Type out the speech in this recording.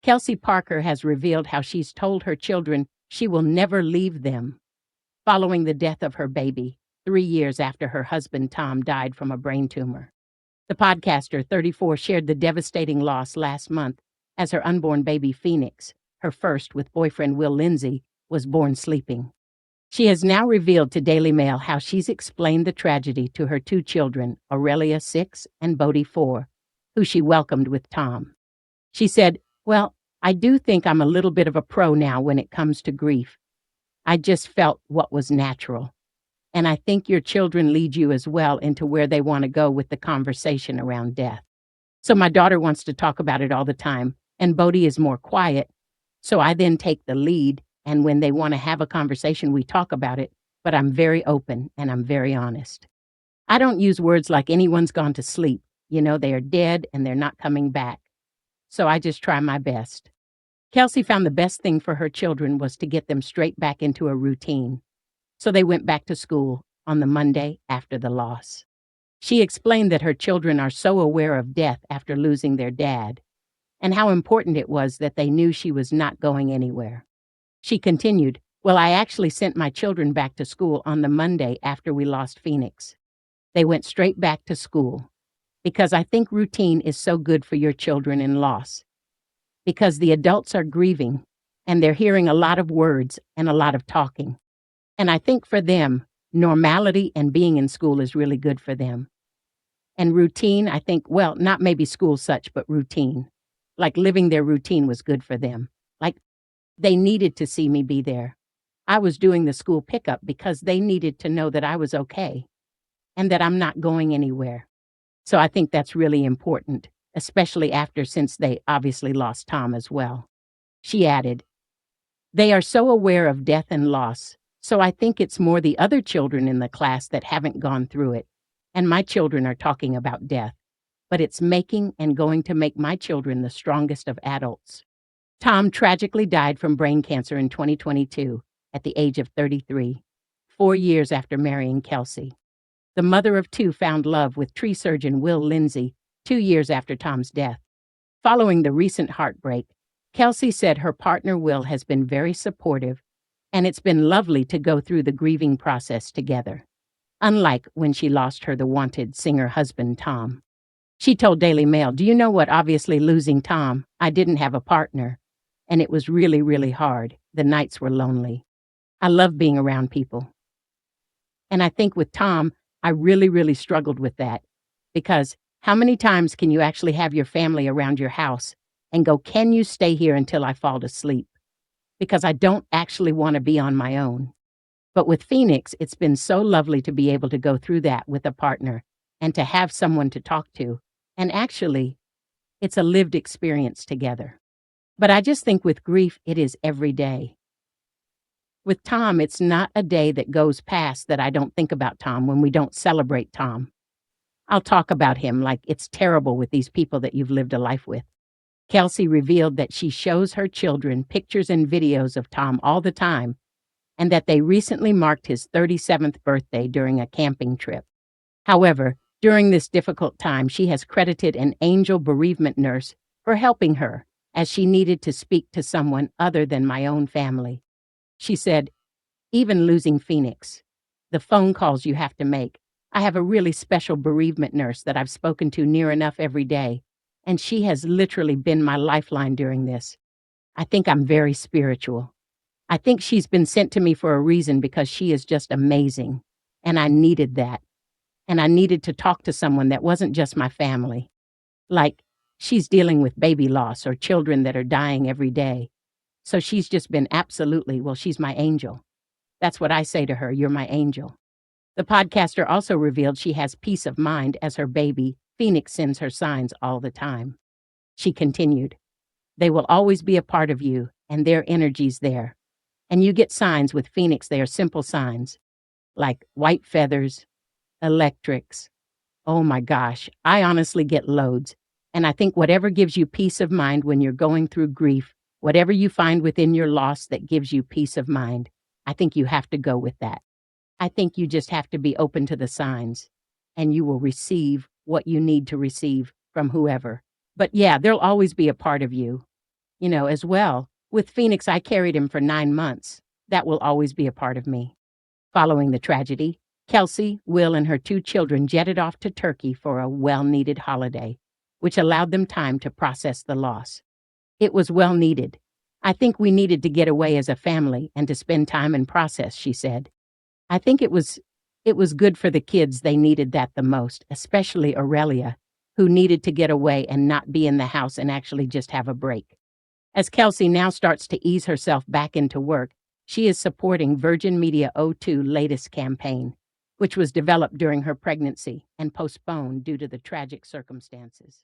Kelsey Parker has revealed how she's told her children she will never leave them following the death of her baby 3 years after her husband Tom died from a brain tumor. The podcaster, 34, shared the devastating loss last month as her unborn baby Phoenix, her first with boyfriend Will Lindsay, was born sleeping. She has now revealed to Daily Mail how she's explained the tragedy to her two children, Aurelia, 6, and Bodhi, 4, who she welcomed with Tom. She said, "Well, I do think I'm a little bit of a pro now when it comes to grief. I just felt what was natural. And I think your children lead you as well into where they want to go with the conversation around death. So my daughter wants to talk about it all the time, and Bodhi is more quiet. So I then take the lead, and when they want to have a conversation, we talk about it, but I'm very open and I'm very honest. I don't use words like anyone's gone to sleep. They are dead and they're not coming back. So I just try my best." Kelsey found the best thing for her children was to get them straight back into a routine. So they went back to school on the Monday after the loss. She explained that her children are so aware of death after losing their dad, and how important it was that they knew she was not going anywhere. She continued, "Well, I actually sent my children back to school on the Monday after we lost Phoenix. They went straight back to school because I think routine is so good for your children in loss, because the adults are grieving and they're hearing a lot of words and a lot of talking. And I think for them, normality and being in school is really good for them. And routine, I think, well, not maybe school such, but routine. Like living their routine was good for them. Like they needed to see me be there. I was doing the school pickup because they needed to know that I was okay and that I'm not going anywhere. So I think that's really important, especially since they obviously lost Tom as well." She added, "They are so aware of death and loss. So I think it's more the other children in the class that haven't gone through it, and my children are talking about death, but it's making and going to make my children the strongest of adults." Tom tragically died from brain cancer in 2022 at the age of 33, 4 years after marrying Kelsey. The mother of two found love with tree surgeon Will Lindsay 2 years after Tom's death. Following the recent heartbreak, Kelsey said her partner Will has been very supportive, and it's been lovely to go through the grieving process together, unlike when she lost the wanted singer husband, Tom. She told Daily Mail, "Do you know what? Obviously losing Tom, I didn't have a partner, and it was really, really hard. The nights were lonely. I love being around people. And I think with Tom, I really, really struggled with that, because how many times can you actually have your family around your house and go, 'Can you stay here until I fall asleep?' Because I don't actually want to be on my own." But with Phoenix, it's been so lovely to be able to go through that with a partner and to have someone to talk to. And actually, it's a lived experience together. But I just think with grief, it is every day. With Tom, it's not a day that goes past that I don't think about Tom when we don't celebrate Tom. I'll talk about him like it's terrible with these people that you've lived a life with. Kelsey revealed that she shows her children pictures and videos of Tom all the time, and that they recently marked his 37th birthday during a camping trip. However, during this difficult time, she has credited an angel bereavement nurse for helping her, as she needed to speak to someone other than my own family. She said, "Even losing Phoenix, the phone calls you have to make. I have a really special bereavement nurse that I've spoken to near enough every day, and she has literally been my lifeline during this. I think I'm very spiritual. I think she's been sent to me for a reason because she is just amazing, and I needed that. And I needed to talk to someone that wasn't just my family. Like, she's dealing with baby loss or children that are dying every day. So she's just been she's my angel. That's what I say to her, 'You're my angel.'" The podcaster also revealed she has peace of mind as her baby, Phoenix, sends her signs all the time. She continued, "They will always be a part of you, and their energy's there. And you get signs with Phoenix, they are simple signs, like white feathers, electrics. Oh my gosh, I honestly get loads. And I think whatever gives you peace of mind when you're going through grief, whatever you find within your loss that gives you peace of mind, I think you have to go with that. I think you just have to be open to the signs, and you will receive what you need to receive from whoever. But yeah, there'll always be a part of you. as well. With Phoenix, I carried him for 9 months. That will always be a part of me. Following the tragedy, Kelsey, Will, and her 2 children jetted off to Turkey for a well needed holiday, which allowed them time to process the loss. It was well needed. I think we needed to get away as a family and to spend time and process, she said. I think it was good for the kids. They needed that the most, especially Aurelia, who needed to get away and not be in the house and actually just have a break. As Kelsey now starts to ease herself back into work, she is supporting Virgin Media O2's latest campaign, which was developed during her pregnancy and postponed due to the tragic circumstances.